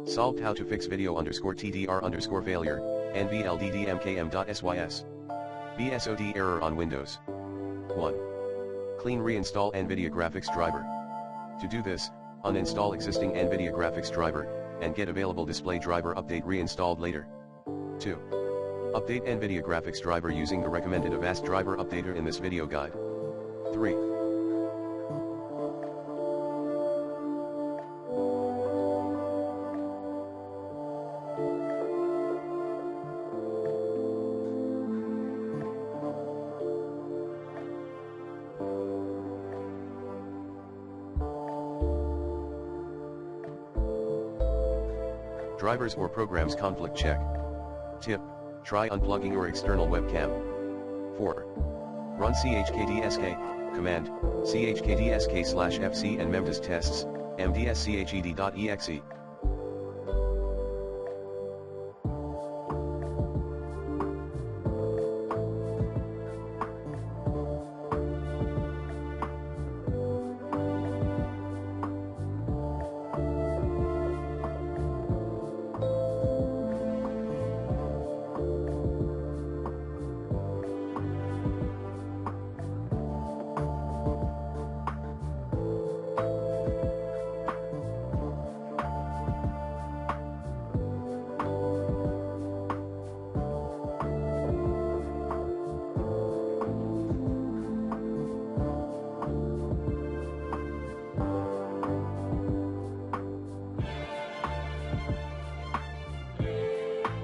Solved how to fix video_TDR_failure, nvlddmkm.sys. BSOD error on Windows. 1. Clean reinstall NVIDIA graphics driver. To do this, uninstall existing NVIDIA graphics driver, and get available display driver update reinstalled later. 2. Update NVIDIA graphics driver using the recommended Avast driver updater in this video guide. 3. Drivers or programs conflict check. Tip: try unplugging your external webcam. 4. Run chkdsk command chkdsk/fc and memdis tests mdsched.exe.